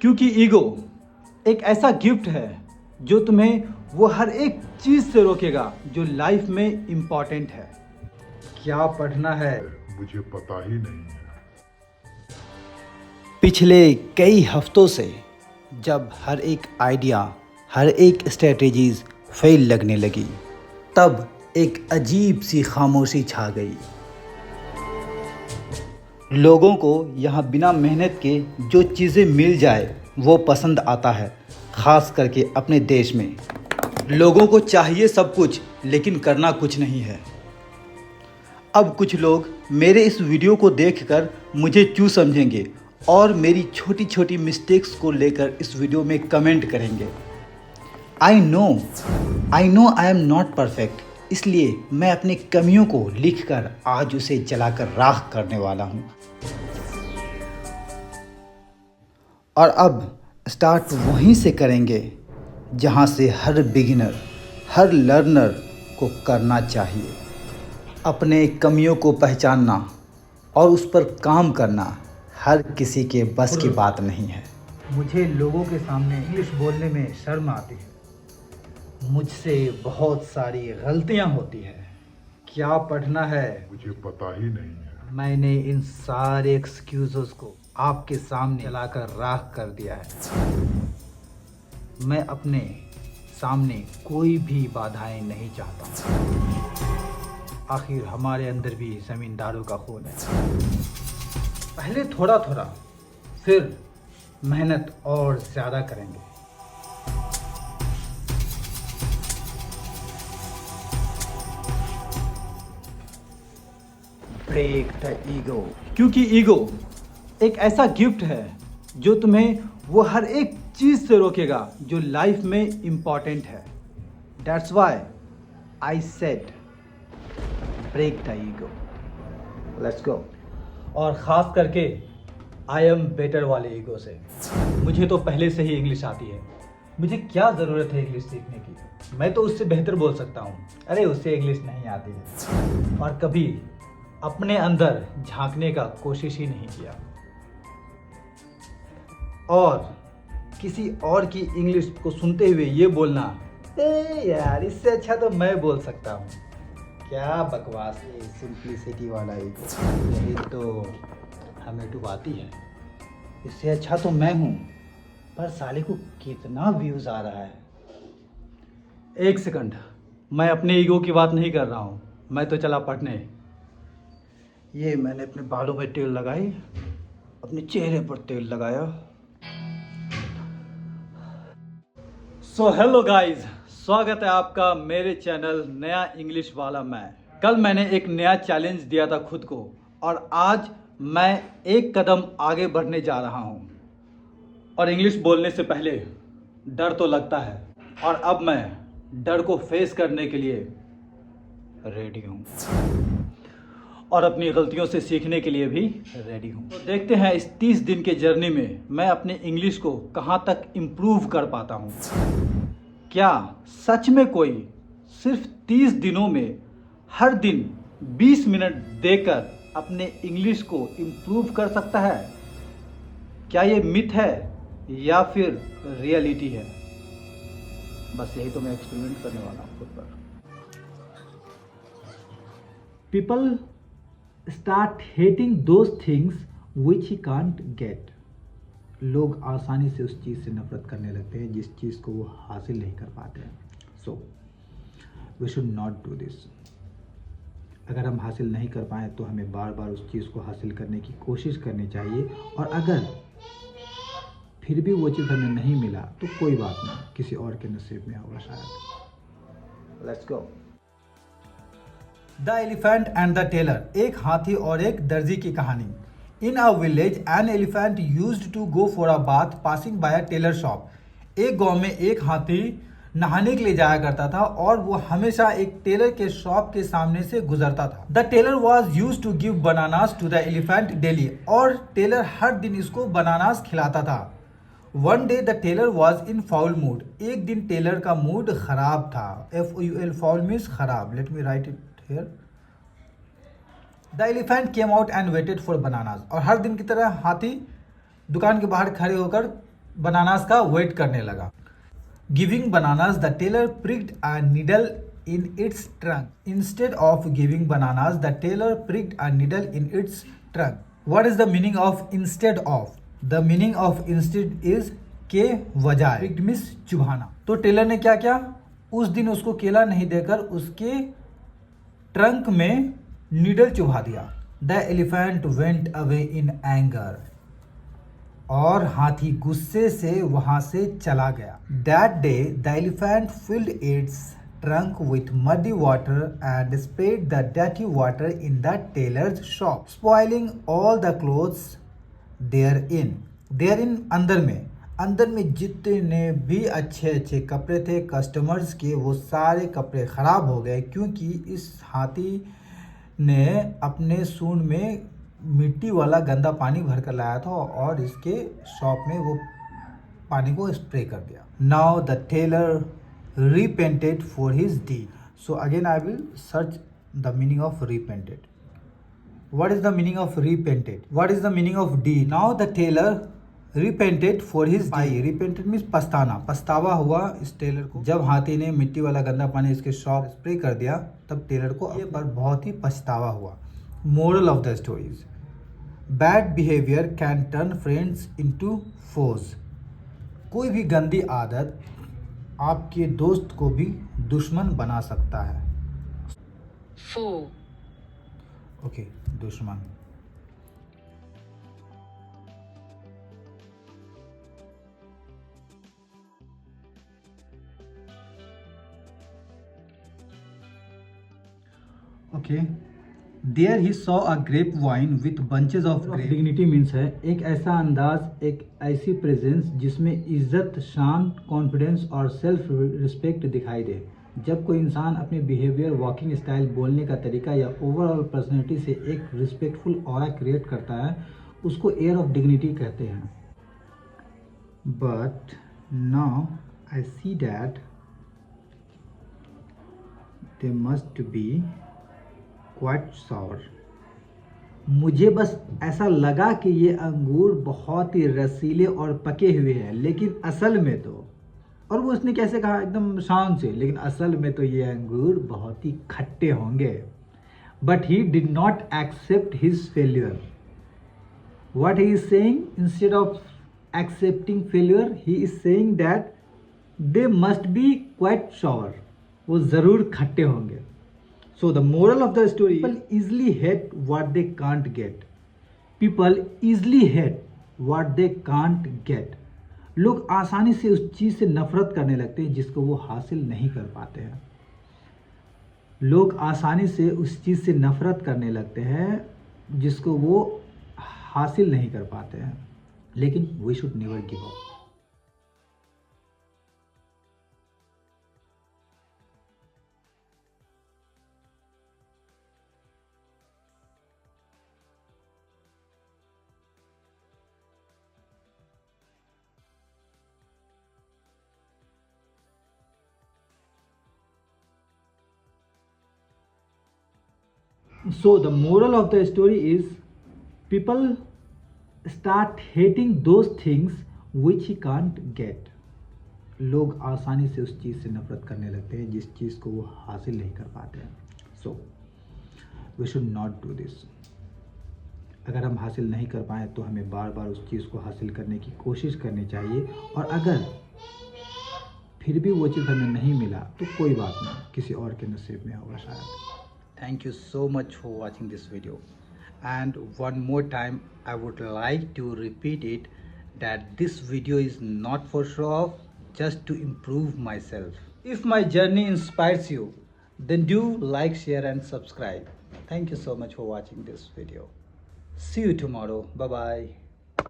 क्योंकि ईगो एक ऐसा गिफ्ट है जो तुम्हें वो हर एक चीज़ से रोकेगा जो लाइफ में इम्पॉर्टेंट है। क्या पढ़ना है मुझे पता ही नहीं है। पिछले कई हफ्तों से जब हर एक आइडिया, हर एक स्ट्रेटेजीज फेल लगने लगी, तब एक अजीब सी खामोशी छा गई। लोगों को यहाँ बिना मेहनत के जो चीज़ें मिल जाए वो पसंद आता है, ख़ास करके अपने देश में। लोगों को चाहिए सब कुछ लेकिन करना कुछ नहीं है। अब कुछ लोग मेरे इस वीडियो को देखकर मुझे क्यों समझेंगे और मेरी छोटी छोटी मिस्टेक्स को लेकर इस वीडियो में कमेंट करेंगे। I know I am not perfect, इसलिए मैं अपनी कमियों को लिखकर आज उसे जलाकर राख करने वाला हूँ। और अब स्टार्ट वहीं से करेंगे जहाँ से हर बिगिनर, हर लर्नर को करना चाहिए। अपने कमियों को पहचानना और उस पर काम करना हर किसी के बस की बात नहीं है। मुझे लोगों के सामने इंग्लिश बोलने में शर्म आती है। मुझसे बहुत सारी गलतियां होती है। क्या पढ़ना है मुझे पता ही नहीं है। मैंने इन सारे एक्सक्यूज़ों को आपके सामने चलाकर राख कर दिया है। मैं अपने सामने कोई भी बाधाएं नहीं चाहता। आखिर हमारे अंदर भी ज़मींदारों का खून है। पहले थोड़ा थोड़ा, फिर मेहनत और ज़्यादा करेंगे। ब्रेक द ईगो, क्योंकि ईगो एक ऐसा गिफ्ट है जो तुम्हें वो हर एक चीज़ से रोकेगा जो लाइफ में इम्पॉर्टेंट है। That's why I said break the ego. Let's go. और ख़ास करके आई एम बेटर वाले ईगो से। मुझे तो पहले से ही इंग्लिश आती है। मुझे क्या ज़रूरत है इंग्लिश सीखने की? मैं तो उससे बेहतर बोल सकता हूँ। अरे उससे इंग्लिश नहीं आती है। और कभी अपने अंदर झांकने का कोशिश ही नहीं किया और किसी और की इंग्लिश को सुनते हुए ये बोलना, ए यार इससे अच्छा तो मैं बोल सकता हूँ। क्या बकवास है सिंप्लिसिटी वाला ईगो। यही तो हमें डुबाती है। इससे अच्छा तो मैं हूँ, पर साले को कितना व्यूज़ आ रहा है। एक सेकंड, मैं अपने ईगो की बात नहीं कर रहा हूँ। मैं तो चला पढ़ने। ये मैंने अपने बालों में तेल लगाई, अपने चेहरे पर तेल लगाया। सो हेलो गाइस, स्वागत है आपका मेरे चैनल नया इंग्लिश वाला मैं। कल मैंने एक नया चैलेंज दिया था खुद को और आज मैं एक कदम आगे बढ़ने जा रहा हूँ। और इंग्लिश बोलने से पहले डर तो लगता है और अब मैं डर को फेस करने के लिए रेडी हूँ और अपनी गलतियों से सीखने के लिए भी रेडी हूँ। तो देखते हैं इस 30 दिन के जर्नी में मैं अपने इंग्लिश को कहाँ तक इम्प्रूव कर पाता हूँ। क्या सच में कोई सिर्फ 30 दिनों में हर दिन 20 मिनट देकर अपने इंग्लिश को इम्प्रूव कर सकता है? क्या ये मिथ है या फिर रियलिटी है? बस यही तो मैं एक्सपेरिमेंट करने वाला हूँ खुद पर। People start hating those things which he can't get. लोग आसानी से उस चीज़ से नफरत करने लगते हैं जिस चीज़ को वो हासिल नहीं कर पाते हैं। So we should not do this. अगर हम हासिल नहीं कर पाएँ तो हमें बार बार उस चीज़ को हासिल करने की कोशिश करनी चाहिए। और अगर फिर भी वो चीज़ हमें नहीं मिला तो कोई बात नहीं, किसी और के नसीब में होगा शायद। Let's go. The elephant and the tailor, एक हाथी और एक दर्जी की कहानी। In a village an elephant used to go for a bath passing by a tailor shop. एक गांव में एक हाथी नहाने के लिए जाया करता था और वो हमेशा एक टेलर के शॉप के सामने से गुजरता था। The tailor was use to give bananas to the elephant daily, और टेलर हर दिन इसको बनानास खिलाता था। One day the tailor was in foul mood, एक दिन टेलर का मूड खराब था। FOUL फाउल मीन्स खराब। Let me write it here. The elephant came out and waited for bananas, और हर दिन की तरह हाथी दुकान के बाहर खड़े होकर बनानास का वेट करने लगा। Giving bananas the tailor pricked a needle in its trunk. Instead of giving bananas the tailor pricked a needle in its trunk. What is the meaning of instead of? The meaning of instead is के वजाय। pricked means चुभाना। तो Taylor ने क्या किया, उस दिन उसको केला नहीं देकर उसके ट्रंक में नीडल चुभा दिया। The elephant went away in anger, और हाथी गुस्से से वहां से चला गया। That day the elephant filled its trunk with muddy water and spread the dirty water in the tailor's shop, spoiling all the clothes there in अंदर में जितने भी अच्छे कपड़े थे कस्टमर्स के, वो सारे कपड़े खराब हो गए, क्योंकि इस हाथी ने अपने सूंड में मिट्टी वाला गंदा पानी भर कर लाया था और इसके शॉप में वो पानी को स्प्रे कर दिया। Now the tailor repented for his deed. So again I will search the meaning of repented. What is the meaning of repented? What is the meaning of deed? Now the tailor repented for his deed. Repented means पछताना, पछतावा हुआ इस Taylor को। जब हाथी ने मिट्टी वाला गंदा पानी इसके शॉप स्प्रे कर दिया तब टेलर को ये पर बहुत ही पछतावा हुआ। Moral of the stories, bad behaviour can turn friends into foes. कोई भी गंदी आदत आपके दोस्त को भी दुश्मन बना सकता है। ओके, दुश्मन। Okay, there he saw a grape vine with bunches of grape. Dignity means है एक ऐसा अंदाज, एक ऐसी प्रेजेंस जिसमें इज्जत, शान, कॉन्फिडेंस और सेल्फ रिस्पेक्ट दिखाई दे। जब कोई इंसान अपने बिहेवियर, वॉकिंग स्टाइल, बोलने का तरीका या ओवरऑल पर्सनैलिटी से एक रिस्पेक्टफुल ऑरा क्रिएट करता है, उसको एयर ऑफ डिग्निटी कहते हैं। But now I see that they must be quite sour. मुझे बस ऐसा लगा कि ये अंगूर बहुत ही रसीले और पके हुए हैं, लेकिन असल में तो, और वो उसने कैसे कहा एकदम शान से, लेकिन असल में तो ये अंगूर बहुत ही खट्टे होंगे। But he did not accept his failure. What he is saying, instead of accepting failure he is saying that they must be quite sour, वो ज़रूर खट्टे होंगे। So the moral of the story, people easily hate what they can't get. People easily hate what they can't get. लोग आसानी से उस चीज़ से नफरत करने लगते हैं जिसको वो हासिल नहीं कर पाते हैं। लोग आसानी से उस चीज़ से नफरत करने लगते हैं जिसको वो हासिल नहीं कर पाते हैं। लेकिन we should never give up. So the moral of the story is people start hating those things which he can't get. लोग आसानी से उस चीज़ से नफरत करने लगते हैं जिस चीज़ को वो हासिल नहीं कर पाते हैं। So we should not do this. अगर हम हासिल नहीं कर पाए तो हमें बार बार उस चीज़ को हासिल करने की कोशिश करनी चाहिए, और अगर फिर भी वो चीज़ हमें नहीं मिला तो कोई बात नहीं, किसी और के नसीब में होगा शायद। Thank you so much for watching this video, and one more time I would like to repeat it that this video is not for show off, just to improve myself. If my journey inspires you, then do like, share and subscribe. Thank you so much for watching this video. See you tomorrow. Bye bye.